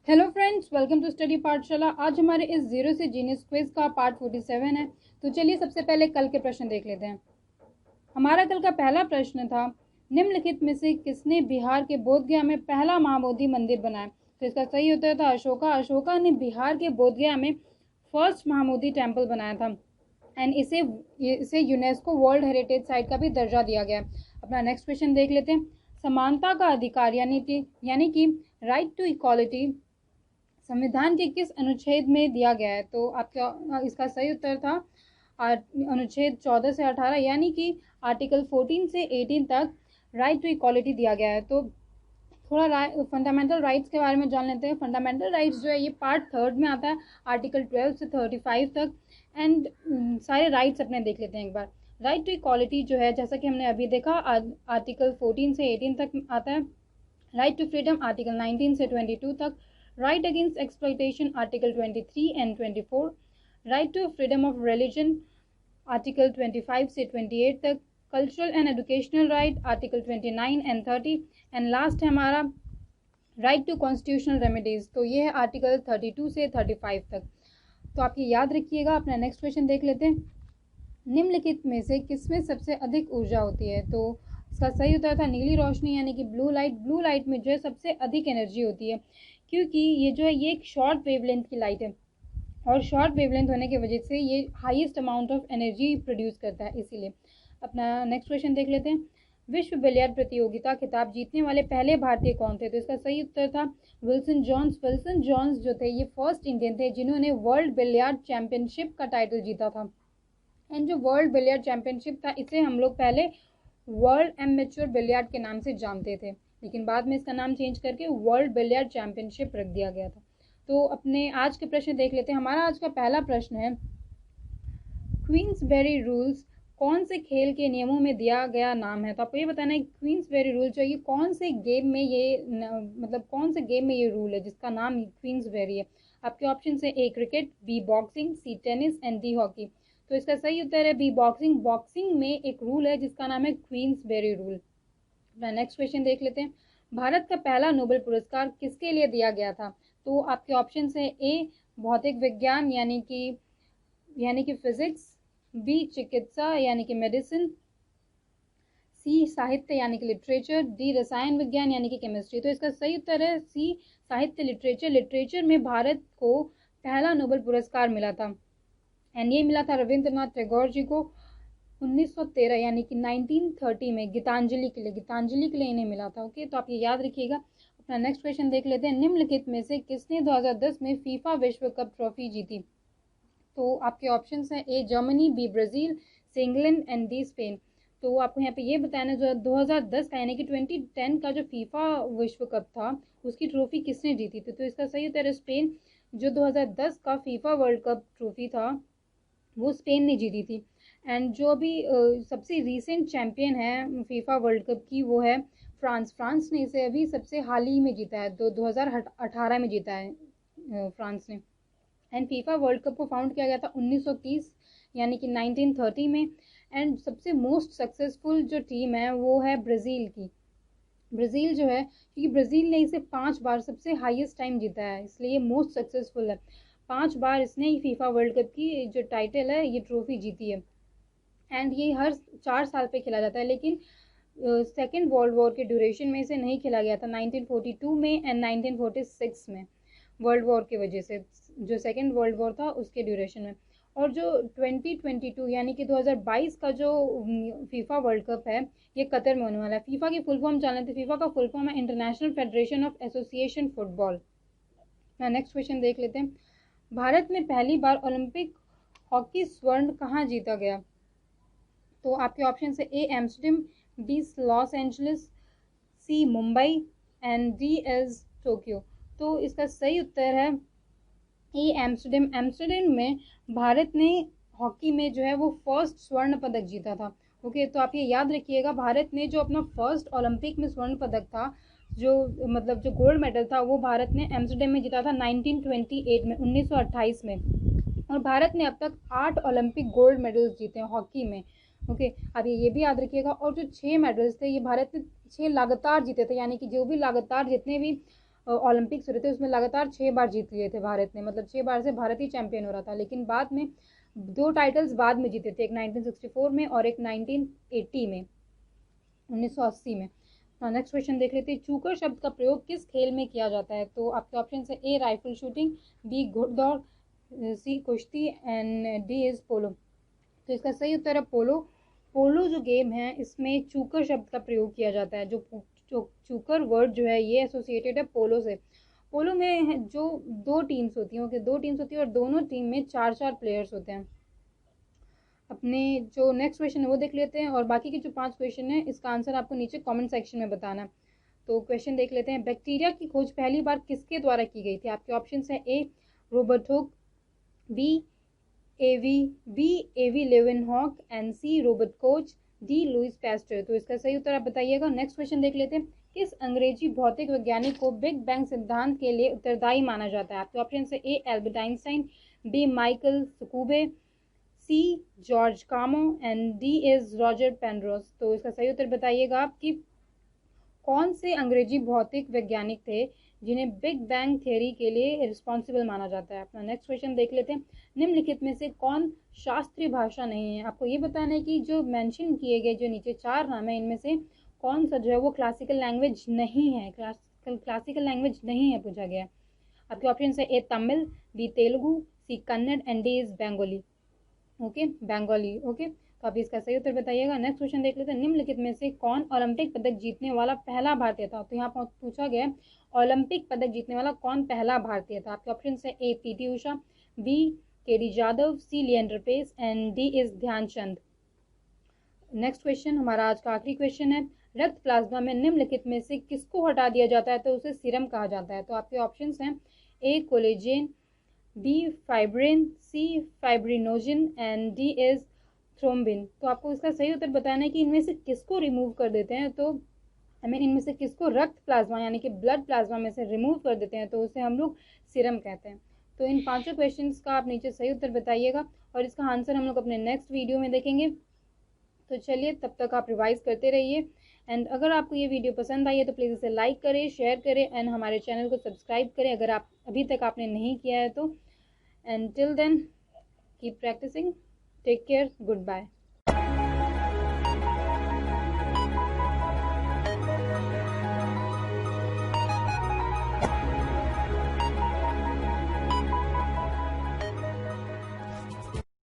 Hello friends, welcome to study Pathshala. आज हमारे इस जीरो से जीनियस क्विज का पार्ट 47 है। तो चलिए सबसे पहले कल के प्रश्न देख लेते हैं। हमारा कल का पहला प्रश्न था, निम्नलिखित में से किसने बिहार के बोधगया में पहला महाबोधि मंदिर बनाया? तो इसका सही उत्तर था अशोका। अशोका ने बिहार के बोधगया में फर्स्ट महाबोधि टेम्पल बनाया था एंड इसे यूनेस्को वर्ल्ड हेरिटेज साइट का भी दर्जा दिया गया। अपना नेक्स्ट क्वेश्चन देख लेते हैं। समानता का अधिकार यानी कि राइट टू इक्वालिटी संविधान के किस अनुच्छेद में दिया गया है? तो आपका इसका सही उत्तर था अनुच्छेद 14 से 18 यानी कि आर्टिकल 14 से 18 तक राइट टू इक्वालिटी दिया गया है। तो थोड़ा फंडामेंटल राइट्स के बारे में जान लेते हैं। फंडामेंटल राइट्स जो है ये पार्ट 3 में आता है, आर्टिकल 12 से 35 तक। एंड सारे राइट्स अपने देख लेते हैं एक बार। राइट टू इक्वालिटी जो है, जैसा कि हमने अभी देखा, आर्टिकल 14 से 18 तक आता है। राइट टू फ्रीडम आर्टिकल 19 से 22 तक। Right against exploitation article 23 and 24। Right to freedom of religion article 25 से 28 तक। Cultural and educational right article 29 and 30। And last है हमारा राइट टू कॉन्स्टिट्यूशनल रेमेडीज, तो ये है आर्टिकल 32 से 35 तक। तो आप ये याद रखिएगा। अपना नेक्स्ट क्वेश्चन देख लेते हैं। निम्नलिखित में से किसमें सबसे अधिक ऊर्जा होती है? तो इसका सही उत्तर था नीली रोशनी यानी कि ब्लू लाइट। ब्लू लाइट में जो है सबसे अधिक एनर्जी होती है, क्योंकि ये जो है ये एक शॉर्ट वेवलेंथ की लाइट है और शॉर्ट वेवलेंथ होने की वजह से ये highest amount of energy produce करता है, इसीलिए। अपना नेक्स्ट क्वेश्चन देख लेते हैं। विश्व बिलियर्ड प्रतियोगिता खिताब जीतने वाले पहले भारतीय कौन थे? तो इसका सही उत्तर था विल्सन जॉन्स। विल्सन जॉन्स जो थे ये फर्स्ट इंडियन थे जिन्होंने वर्ल्ड बिलियर्ड चैंपियनशिप का टाइटल जीता था। एंड जो वर्ल्ड बिलियर्ड चैंपियनशिप था इसे हम लोग पहले वर्ल्ड एमेच्योर बिलियर्ड के नाम से जानते थे, लेकिन बाद में इसका नाम चेंज करके वर्ल्ड बिलियर्ड चैंपियनशिप रख दिया गया था। तो अपने आज के प्रश्न देख लेते हैं। हमारा आज का पहला प्रश्न है, क्वींसबेरी रूल्स कौन से खेल के नियमों में दिया गया नाम है? तो आपको ये बताना है क्वींसबेरी रूल जो ये कौन से गेम में मतलब कौन से गेम में ये रूल है जिसका नाम क्वींसबेरी है? आपके ऑप्शन है A cricket, B boxing, C tennis and D hockey. तो इसका सही उत्तर है बी बॉक्सिंग। बॉक्सिंग में एक रूल है जिसका नाम है क्वींसबेरी रूल। नेक्स्ट क्वेश्चन देख लेते हैं। भारत का पहला नोबेल पुरस्कार किसके लिए दिया गया था? तो आपके ऑप्शन है ए भौतिक विज्ञान यानी कि फिजिक्स, बी चिकित्सा यानी कि मेडिसिन, सी साहित्य यानी कि लिटरेचर, डी रसायन विज्ञान यानी कि केमिस्ट्री। तो इसका सही उत्तर है सी साहित्य लिटरेचर। लिटरेचर में भारत को पहला नोबेल पुरस्कार मिला था एंड ये मिला था रविंद्रनाथ टैगोर जी को 1913 यानी कि 1930 में गीतांजलि के लिए इन्हें मिला था। ओके, तो आप ये याद रखिएगा। अपना नेक्स्ट क्वेश्चन देख लेते हैं। निम्नलिखित में से किसने 2010 में फीफा विश्व कप ट्रॉफी जीती? तो आपके ऑप्शंस हैं A Germany, B Brazil, C England and D Spain. तो आपको यहाँ पे ये बताना जो 2010 का यानी कि 2010 का जो फीफा विश्व कप था उसकी ट्रॉफी किसने जीती थी? तो इसका सही उत्तर है स्पेन। जो 2010 का फीफा वर्ल्ड कप ट्रॉफी था वो स्पेन ने जीती थी। एंड जो अभी सबसे रीसेंट चैंपियन है फीफा वर्ल्ड कप की वो है फ्रांस। फ्रांस ने इसे अभी सबसे हाल ही में जीता है, 2018 में जीता है फ्रांस ने। एंड फीफा वर्ल्ड कप को फाउंड किया गया था 1930 यानी कि 1930 में। एंड सबसे मोस्ट सक्सेसफुल जो टीम है वो है ब्राज़ील की। ब्राज़ील जो है, क्योंकि ब्राज़ील ने इसे 5 बार सबसे हाईएस्ट टाइम जीता है, इसलिए ये मोस्ट सक्सेसफुल है। 5 बार इसने ही फीफा वर्ल्ड कप की जो टाइटल है ये ट्रॉफी जीती है। एंड ये हर 4 साल पे खेला जाता है, लेकिन सेकेंड वर्ल्ड वॉर के ड्यूरेशन में इसे नहीं खेला गया था 1942 में एंड 1946 में, वर्ल्ड वॉर की वजह से, जो सेकेंड वर्ल्ड वॉर था उसके ड्यूरेशन में। और जो 2022 यानी कि 2022 का जो फीफा वर्ल्ड कप है ये कतर में होने वाला है। फीफा की फुल फॉर्म जान लेते हैं। फीफा का फुल फॉर्म है international federation of association football. Next question देख लेते हैं। भारत में पहली बार ओलंपिक हॉकी स्वर्ण कहाँ जीता गया? तो आपके ऑप्शन है A Amsterdam, B Los Angeles, C Mumbai and D is Tokyo. तो इसका सही उत्तर है ए एम्स्टर्डम। एम्स्टर्डम में भारत ने हॉकी में जो है वो फर्स्ट स्वर्ण पदक जीता था। ओके, तो आप ये याद रखिएगा। भारत ने जो अपना फर्स्ट ओलंपिक में स्वर्ण पदक था, जो मतलब जो गोल्ड मेडल था, वो भारत ने एम्स्टर्डम में जीता था 1928 में, 1928 में। और भारत ने अब तक 8 ओलंपिक गोल्ड मेडल्स जीते हैं हॉकी में। ओके, अब ये भी याद रखिएगा। और जो 6 मेडल्स थे ये भारत ने 6 लगातार जीते थे, यानी कि जो भी लगातार जितने भी ओलंपिक्स हो रहे थे उसमें लगातार 6 बार जीत लिए थे भारत ने, मतलब 6 बार से भारत ही चैंपियन हो रहा था। लेकिन बाद में 2 टाइटल्स बाद में जीते थे, एक 1964 में और एक 1980 में, 1980 में। नेक्स्ट क्वेश्चन देख लेते हैं, चूकर शब्द का प्रयोग किस खेल में किया जाता है? तो आपके ऑप्शन है ए राइफल शूटिंग, बी घुड़दौड़, सी कुश्ती एंड डी इज पोलो। तो इसका सही उत्तर है पोलो। पोलो जो गेम है इसमें चूकर शब्द का प्रयोग किया जाता है। जो चूकर वर्ड जो है ये एसोसिएटेड है पोलो से। पोलो में जो 2 टीम्स होती हैं, ओके, 2 टीम्स होती है और दोनों टीम में 4-4 प्लेयर्स होते हैं। अपने जो नेक्स्ट क्वेश्चन है वो देख लेते हैं, और बाकी के जो 5 क्वेश्चन है इसका आंसर आपको नीचे कमेंट सेक्शन में बताना। तो क्वेश्चन देख लेते हैं, बैक्टीरिया की खोज पहली बार किसके द्वारा की गई थी? आपके ऑप्शन है A Robert Hooke, B AV Leeuwenhoek and C Robert Koch, D Louis Pasteur. तो इसका सही उत्तर आप बताइएगा। नेक्स्ट क्वेश्चन देख लेते हैं, किस अंग्रेजी भौतिक वैज्ञानिक को बिग बैंग सिद्धांत के लिए उत्तरदायी माना जाता है? आपके ऑप्शन है ए Albert Einstein, B Michael स्कूबे, C George कामो and D is Roger Penrose. तो इसका सही उत्तर बताइएगा आप कि कौन से अंग्रेजी भौतिक वैज्ञानिक थे जिन्हें बिग बैंग थियरी के लिए रिस्पॉन्सिबल माना जाता है। अपना नेक्स्ट क्वेश्चन देख लेते हैं, निम्नलिखित में से कौन शास्त्रीय भाषा नहीं है? आपको ये बताना है कि जो मेंशन किए गए जो नीचे 4 नाम है इनमें से कौन सा जो है वो क्लासिकल लैंग्वेज नहीं है, क्लासिकल लैंग्वेज नहीं है पूछा गया। आपके ऑप्शन है A Tamil, B Telugu, C Kannada and D is Bengali. Okay, Bengali. Okay, तो आप इसका सही उत्तर बताइएगा। नेक्स्ट क्वेश्चन देख लेते हैं, निम्नलिखित में से कौन ओलंपिक पदक जीतने वाला पहला भारतीय था? तो यहाँ पर पूछा गया ओलंपिक पदक जीतने वाला कौन पहला भारतीय था। आपके ऑप्शन है A PT Usha, B KD Jadhav, C Leander Paes and D is Dhyanchand. Next question हमारा आज का आखिरी क्वेश्चन है, रक्त प्लाज्मा में निम्नलिखित में से किसको हटा दिया जाता है तो उसे सीरम कहा जाता है? तो आपके ऑप्शन हैं A collagen, B fibrin, C fibrinogen and D is thrombin. तो आपको इसका सही उत्तर बताना है कि इनमें से किसको रिमूव कर देते हैं। तो इनमें से किसको रक्त प्लाज्मा यानी कि ब्लड प्लाज्मा में से रिमूव कर देते हैं तो उसे हम लोग सीरम कहते हैं। तो इन 5 क्वेश्चंस का आप नीचे सही उत्तर बताइएगा और इसका आंसर हम लोग अपने नेक्स्ट वीडियो में देखेंगे। तो चलिए तब तक आप रिवाइज करते रहिए, एंड अगर आपको ये वीडियो पसंद आई है तो प्लीज़ इसे लाइक करें, शेयर करें एंड हमारे चैनल को सब्सक्राइब करें अगर आप अभी तक आपने नहीं किया है तो। And till then keep practising, take care, good bye.